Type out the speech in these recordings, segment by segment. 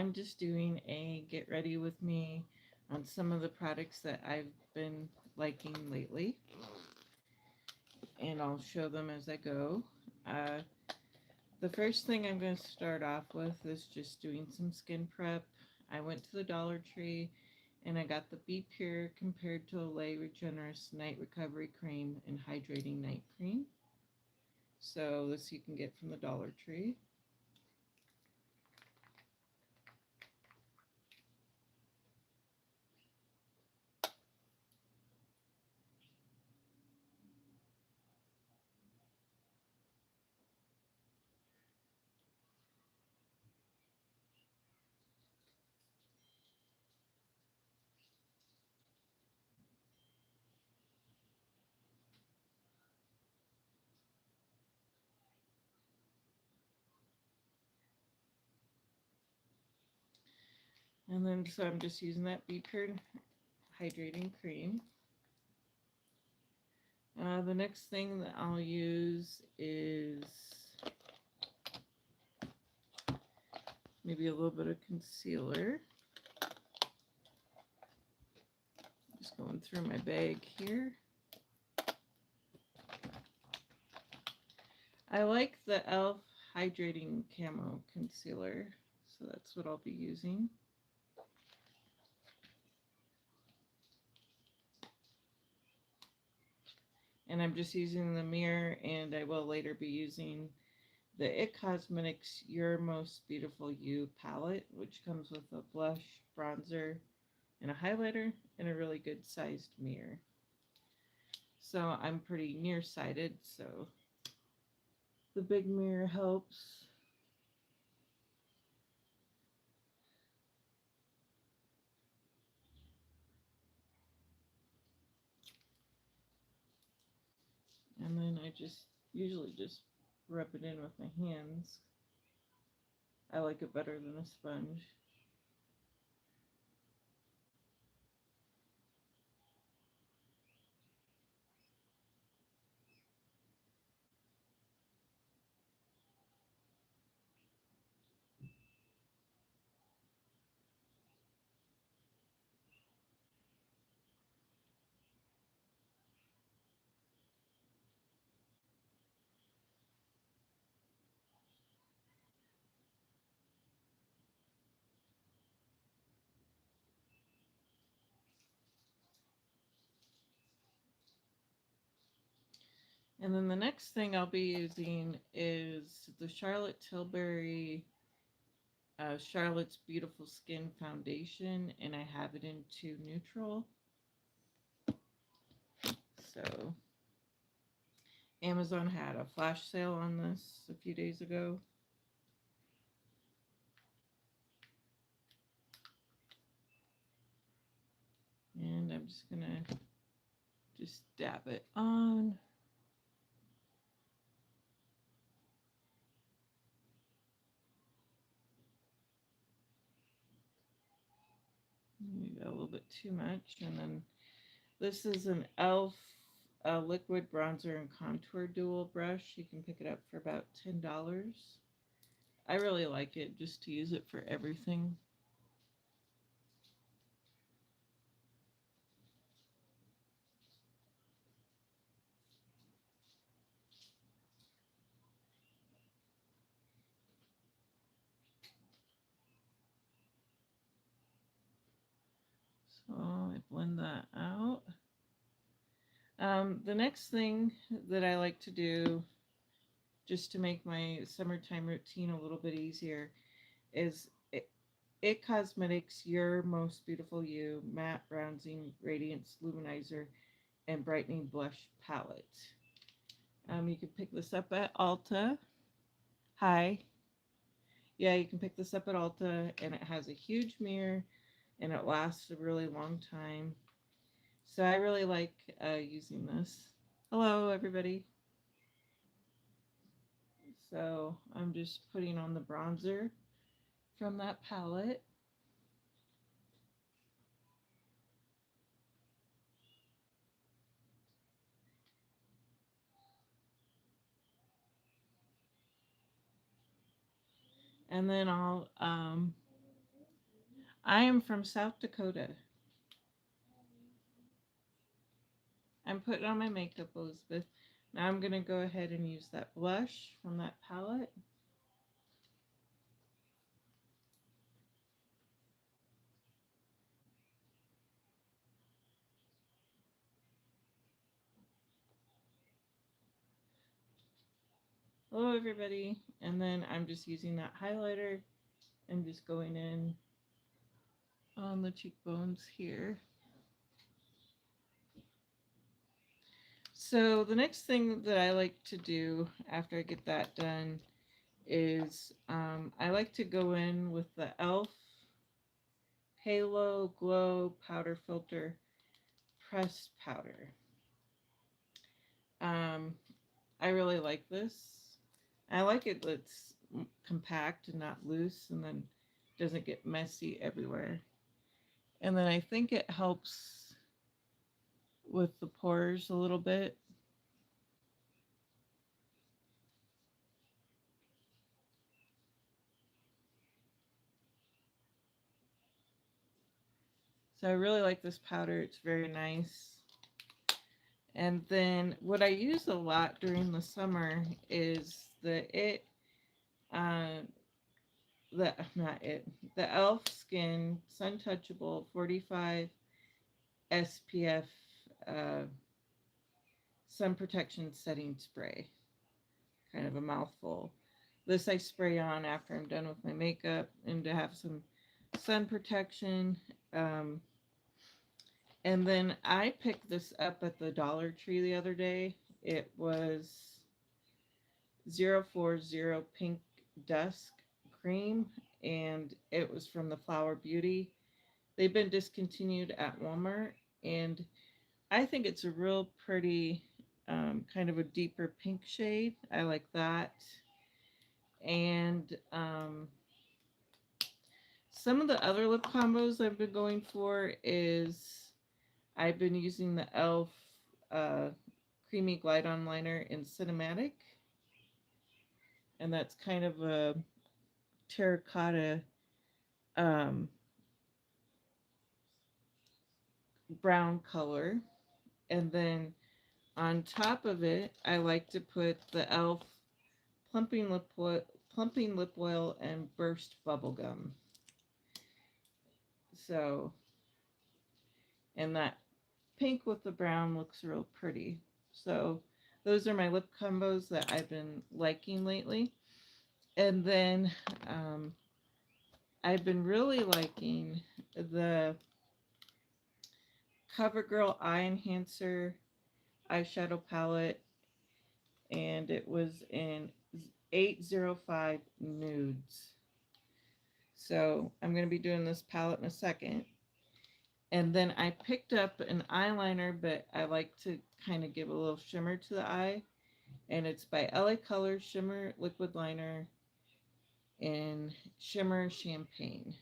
I'm just doing a get ready with me on some of the products that I've been liking lately, and I'll show them as I go. Uh, the first thing I'm going to start off with is just doing some skin prep. I went to the Dollar Tree and I got the Be Pure Compared to Olay Regenerous Night Recovery Cream and Hydrating Night Cream. So this you can get from the Dollar Tree. And then, so I'm just using that Be Pure Hydrating Cream. The next thing that I'll use is maybe a little bit of concealer. Just going through my bag here. I like the e.l.f. Hydrating Camo Concealer, so that's what I'll be using. And I'm just using the mirror, and I will later be using the IT Cosmetics Your Most Beautiful You palette, which comes with a blush, bronzer, and a highlighter, and a really good sized mirror. So I'm pretty nearsighted, so the big mirror helps. And then I just usually just rub it in with my hands. I like it better than a sponge. And then the next thing I'll be using is the Charlotte Tilbury Charlotte's Beautiful Skin Foundation, and I have it into neutral. So Amazon had a flash sale on this a few days ago. And I'm just gonna just dab it on. Maybe a little bit too much. And then this is an e.l.f. Liquid Bronzer and Contour Dual Brush. You can pick it up for about $10. I really like it just to use it for everything. So I blend that out. The next thing that I like to do, just to make my summertime routine a little bit easier, is IT Cosmetics Your Most Beautiful You Matte Bronzing Radiance Luminizer and Brightening Blush Palette. You can pick this up at Ulta. Hi. Yeah, you can pick this up at Ulta, and it has a huge mirror, and it lasts a really long time. So I really like using this. Hello, everybody. So I'm just putting on the bronzer from that palette. And then I'll I am from South Dakota. I'm putting on my makeup, Elizabeth. Now I'm going to go ahead and use that blush from that palette. Hello, everybody. And then I'm just using that highlighter and just going in on the cheekbones here. So the next thing that I like to do after I get that done is I like to go in with the e.l.f. Halo Glow Powder Filter Pressed Powder. I really like this. I like it that it's compact and not loose and then doesn't get messy everywhere. And then I think it helps with the pores a little bit. So I really like this powder. It's very nice. And then what I use a lot during the summer is uh, the e.l.f. Skin Sun Touchable 45 SPF uh, Sun Protection Setting Spray. Kind of a mouthful. This I spray on after I'm done with my makeup and to have some sun protection. Um, and then I picked this up at the Dollar Tree the other day. It was 040 Pink Dusk Cream, and it was from the Flower Beauty. They've been discontinued at Walmart, and I think it's a real pretty, kind of a deeper pink shade. I like that. And some of the other lip combos I've been going for is I've been using the e.l.f. Creamy Glide On Liner in Cinematic. And that's kind of a terracotta um, brown color. And then on top of it, I like to put the e.l.f. Plumping lip oil and burst bubblegum. So, and that pink with the brown looks real pretty. So those are my lip combos that I've been liking lately. And then I've been really liking the CoverGirl Eye Enhancer eyeshadow palette, and it was in 805 Nudes. So I'm going to be doing this palette in a second. And then I picked up an eyeliner, but I like to kind of give a little shimmer to the eye. And it's by LA Color Shimmer Liquid Liner in Shimmer Champagne.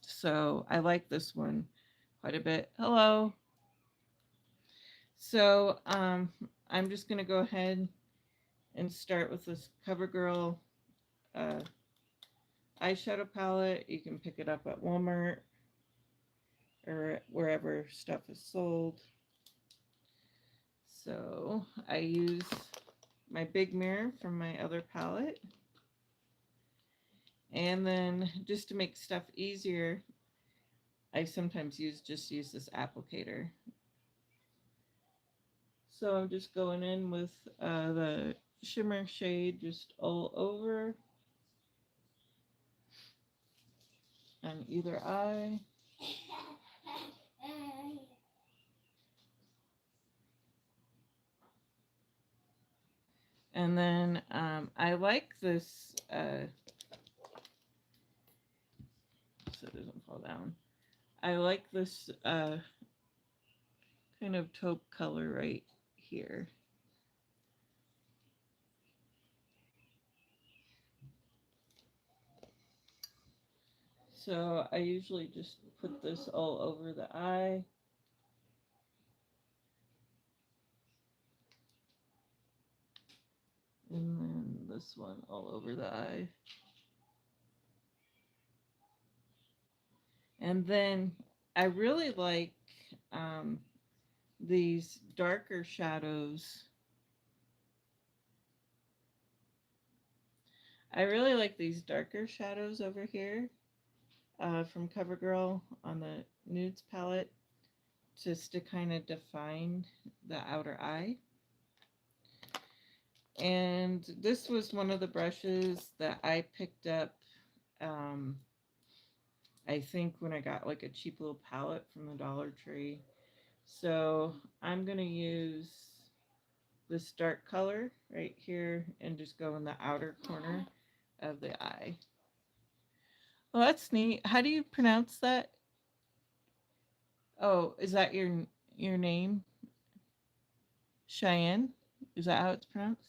So I like this one quite a bit. Hello. So I'm just going to go ahead and start with this CoverGirl uh, eyeshadow palette. You can pick it up at Walmart or wherever stuff is sold. So I use my big mirror from my other palette. And then just to make stuff easier, I sometimes use this applicator. So I'm just going in with the shimmer shade just all over on either eye. And then I like this, so it doesn't fall down. I like this kind of taupe color right here. So I usually just put this all over the eye. And then this one all over the eye. And then I really like um, these darker shadows. I really like these darker shadows over here from CoverGirl on the Nudes palette, just to kind of define the outer eye. And this was one of the brushes that I picked up, um, I think when I got like a cheap little palette from the Dollar Tree. So I'm going to use this dark color right here and just go in the outer corner of the eye. Well, that's neat. How do you pronounce that? Oh, is that your name? Cheyenne? Is that how it's pronounced?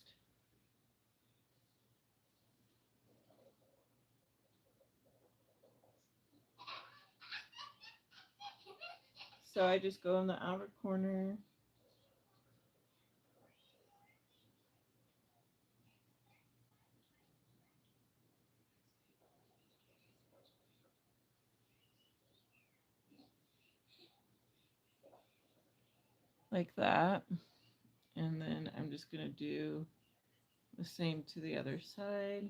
So I just go in the outer corner. Like that. And then I'm just going to do the same to the other side.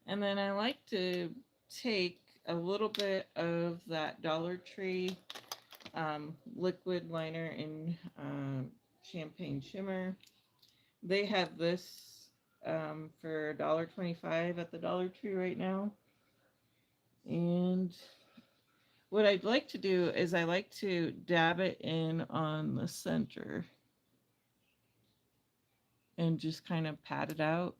And then I like to take a little bit of that Dollar Tree liquid liner in champagne shimmer. They have this for $1.25 at the Dollar Tree right now. And what I'd like to do is I like to dab it in on the center and just kind of pat it out.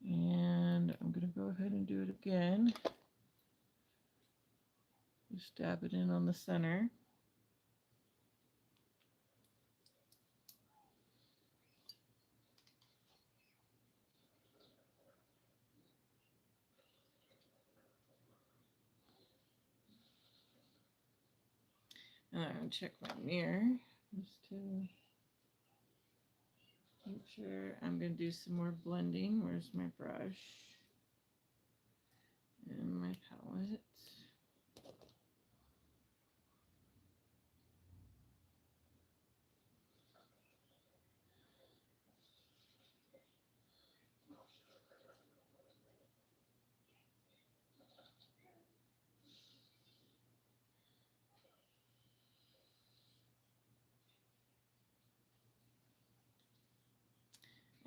And I'm going to go ahead and do it again. Just dab it in on the center. And I'm going to check my mirror just to make sure. I'm going to do some more blending. Where's my brush? And my palette.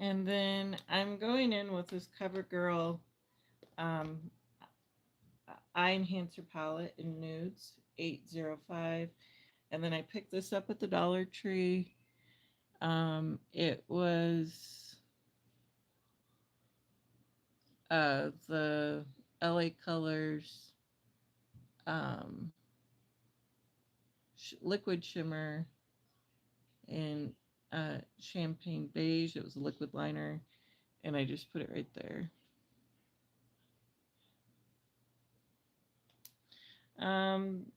And then I'm going in with this CoverGirl um, Eye Enhancer palette in Nudes 805. And then I picked this up at the Dollar Tree. It was the LA Colors um, liquid shimmer in champagne beige. It was a liquid liner, and I just put it right there.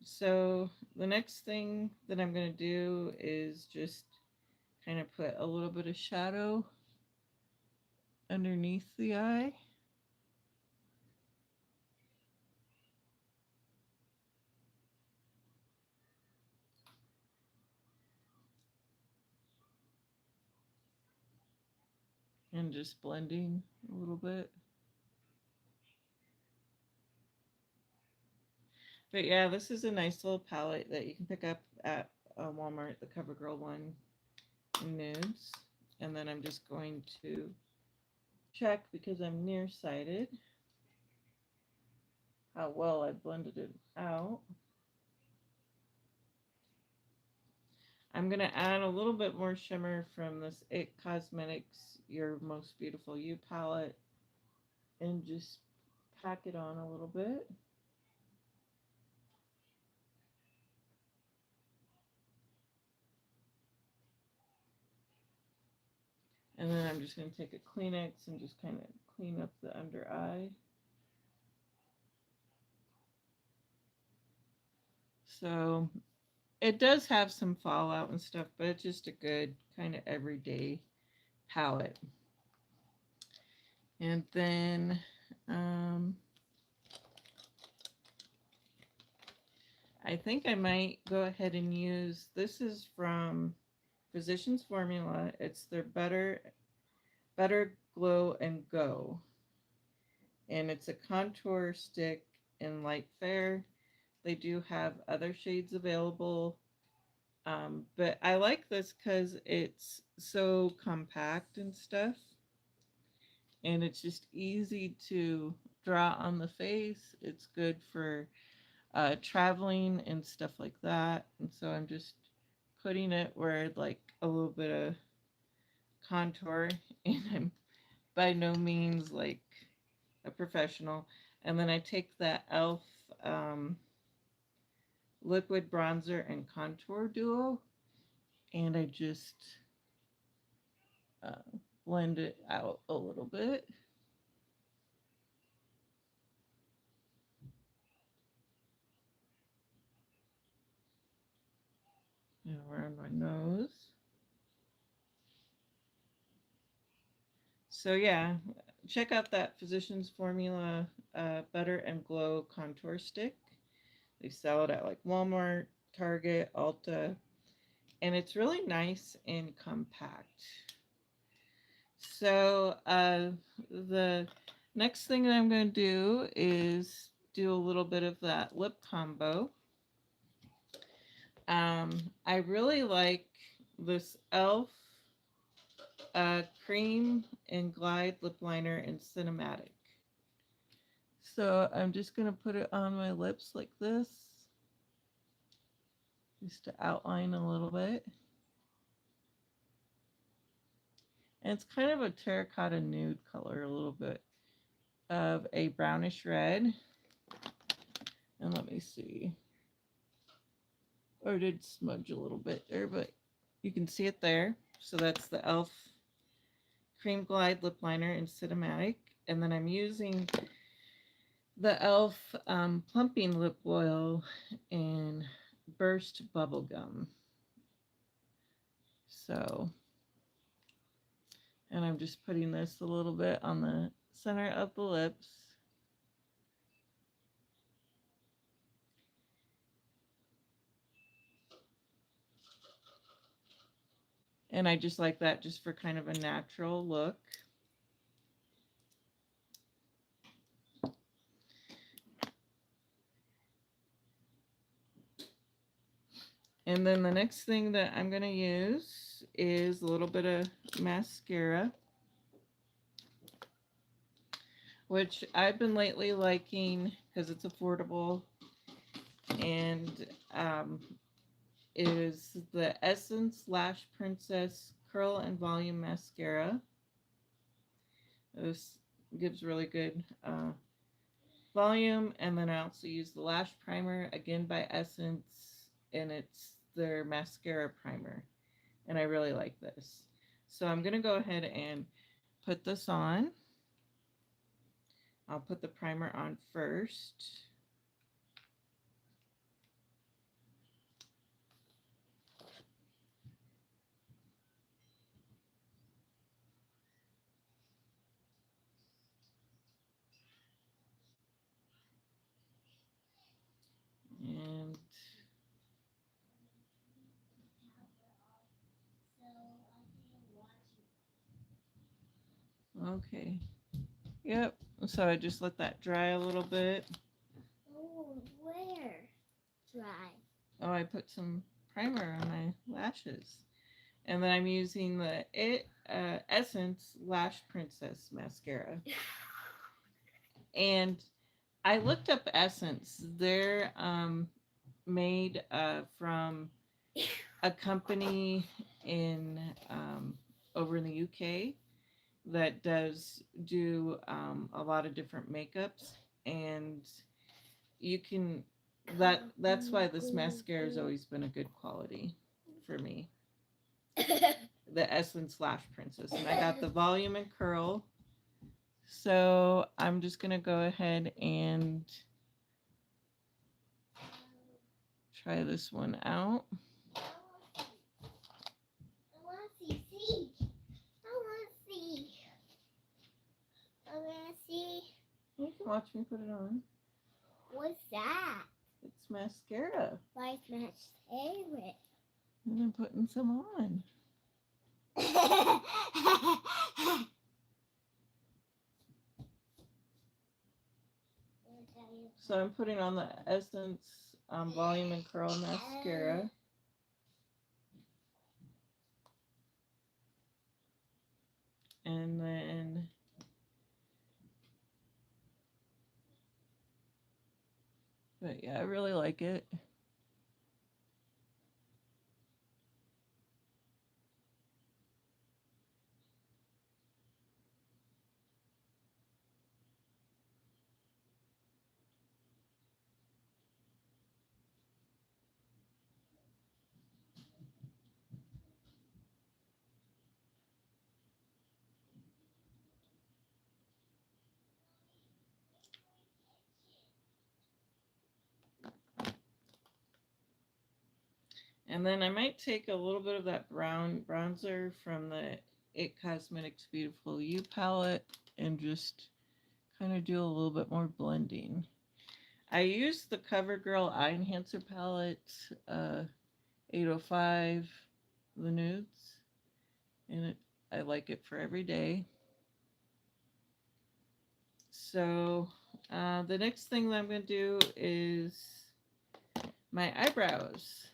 So the next thing that I'm going to do is just kind of put a little bit of shadow underneath the eye. And just blending a little bit. But yeah, this is a nice little palette that you can pick up at Walmart, the CoverGirl one in Nudes. And then I'm just going to check, because I'm nearsighted, how well I blended it out. I'm going to add a little bit more shimmer from this It Cosmetics Your Most Beautiful You palette and just pack it on a little bit. And then I'm just going to take a Kleenex and just kind of clean up the under eye. So it does have some fallout and stuff, but it's just a good kind of everyday palette. And then I think I might go ahead and use, this is from Physicians Formula. It's their Better Glow and Go. And it's a contour stick in light fair. They do have other shades available. But I like this because it's so compact and stuff. And it's just easy to draw on the face. It's good for traveling and stuff like that. And so I'm just putting it where I'd like a little bit of contour. And I'm by no means like a professional. And then I take that e.l.f. Liquid bronzer and contour duo, and I just uh, blend it out a little bit. And around my nose. So yeah, check out that Physicians Formula Butter and Glow contour stick. They sell it at like Walmart, Target, Ulta, and it's really nice and compact. So the next thing that I'm going to do is do a little bit of that lip combo. I really like this e.l.f. Cream and Glide lip liner in Cinematic. So I'm just going to put it on my lips like this, just to outline a little bit. And it's kind of a terracotta nude color, a little bit of a brownish red. And let me see. Or it did smudge a little bit there, but you can see it there. So that's the e.l.f. Cream Glide Lip Liner in Cinematic. And then I'm using the e.l.f. Plumping Lip Oil in Burst Bubblegum. So, and I'm just putting this a little bit on the center of the lips. And I just like that just for kind of a natural look. And then the next thing that I'm going to use is a little bit of mascara, which I've been lately liking because it's affordable, and is the Essence Lash Princess Curl and Volume Mascara. This gives really good volume, and then I also use the lash primer, again by Essence, and it's their mascara primer, and I really like this. So I'm going to go ahead and put this on. I'll put the primer on first. And okay. Yep. So I just let that dry a little bit. Oh, where? Dry. Oh, I put some primer on my lashes. And then I'm using the Essence Lash Princess Mascara. And I looked up Essence. They're made from a company in over in the UK that does do a lot of different makeups, and you can that's why this mascara has always been a good quality for me. the Essence Lash Princess, and I got the volume and curl. So I'm just gonna go ahead and try this one out. I want to see. I want to see. I want to see. You can watch me put it on. What's that? It's mascara. Why is my favorite? And I'm putting some on. So I'm putting on the Essence Volume and Curl Mascara. And then but yeah, I really like it. And then I might take a little bit of that brown bronzer from the It Cosmetics Beautiful You palette and just kind of do a little bit more blending. I use the CoverGirl Eye Enhancer palette, 805, the nudes, and I like it for every day. So the next thing that I'm going to do is my eyebrows.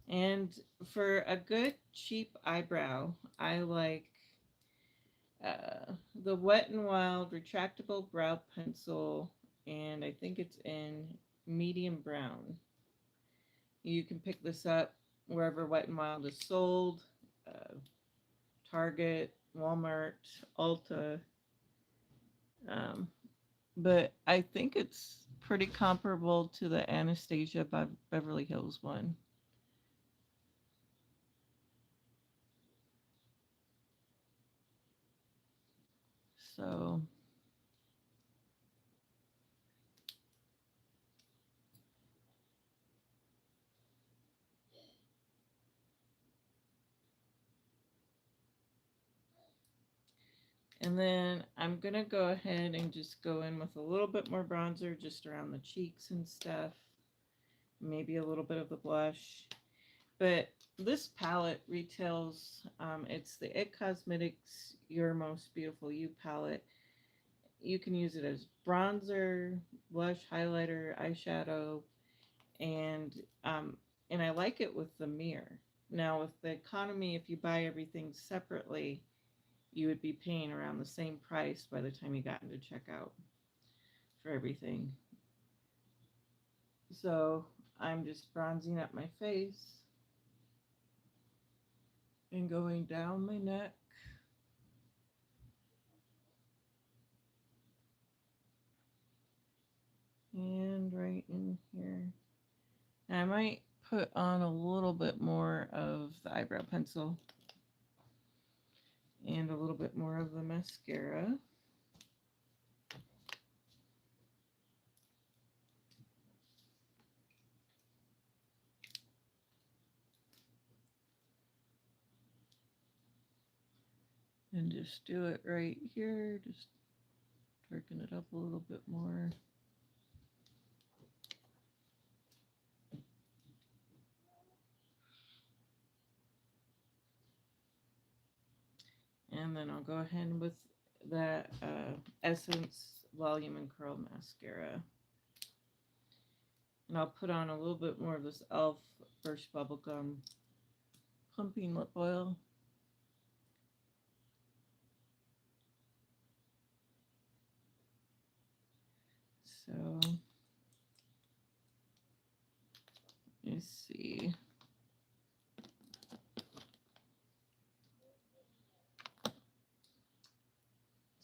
And for a good cheap eyebrow, I like the Wet n Wild retractable brow pencil, and I think it's in medium brown. You can pick this up wherever Wet n Wild is sold, Target, Walmart, Ulta. But I think it's pretty comparable to the Anastasia by Beverly Hills one. So and then I'm going to go ahead and just go in with a little bit more bronzer just around the cheeks and stuff. Maybe a little bit of the blush. But this palette retails, it's the It Cosmetics Your Most Beautiful You palette. You can use it as bronzer, blush, highlighter, eyeshadow, and I like it with the mirror. Now with the economy, if you buy everything separately, you would be paying around the same price by the time you got into checkout for everything. So I'm just bronzing up my face and going down my neck. And right in here. And I might put on a little bit more of the eyebrow pencil and a little bit more of the mascara. And just do it right here. Just darken it up a little bit more. And then I'll go ahead with that Essence Volume and Curl Mascara. And I'll put on a little bit more of this e.l.f. Burst Bubblegum Plumping Lip Oil. So, let's see.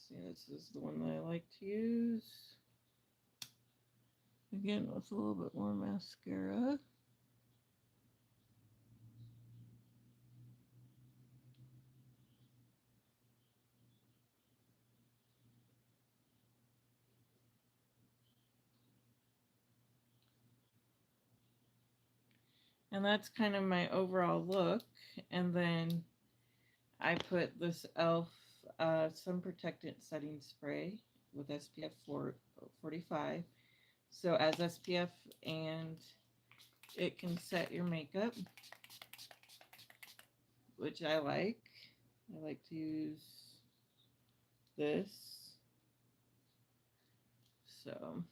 See, this is the one that I like to use. Again, with a little bit more mascara. And that's kind of my overall look. And then I put this e.l.f. Sun Protectant Setting Spray with SPF 45. So as SPF, and it can set your makeup, which I like. I like to use this. So,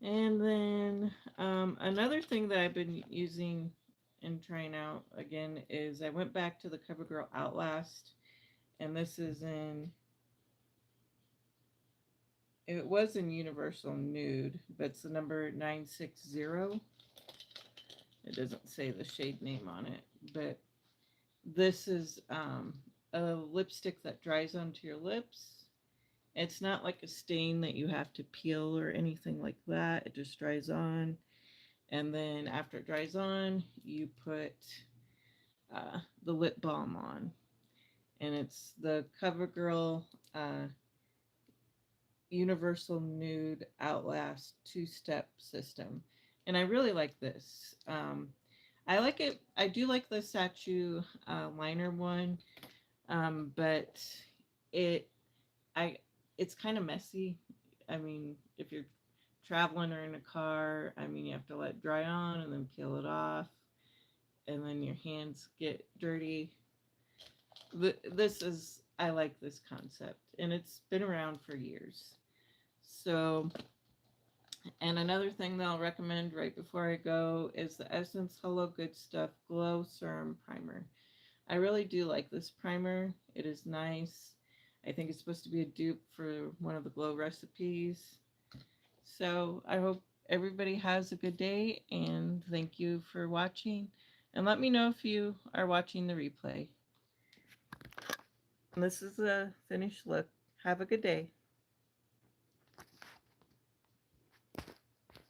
and then another thing that I've been using and trying out again is I went back to the CoverGirl Outlast, and this is in, it was in Universal Nude, but it's the number 960. It doesn't say the shade name on it, but this is a lipstick that dries onto your lips. It's not like a stain that you have to peel or anything like that. It just dries on. And then after it dries on, you put the lip balm on. And it's the CoverGirl Universal Nude Outlast two-step system. And I really like this. I like it. I do like the Sachu liner one, but it I it's kind of messy. I mean, if you're traveling or in a car, I mean, you have to let it dry on and then peel it off, and then your hands get dirty. This is, I like this concept, and it's been around for years. So, and another thing that I'll recommend right before I go is the Essence Hello Good Stuff Glow Serum Primer. I really do like this primer. It is nice. I think it's supposed to be a dupe for one of the glow recipes. So I hope everybody has a good day, and thank you for watching. And let me know if you are watching the replay. And this is a finished look. Have a good day.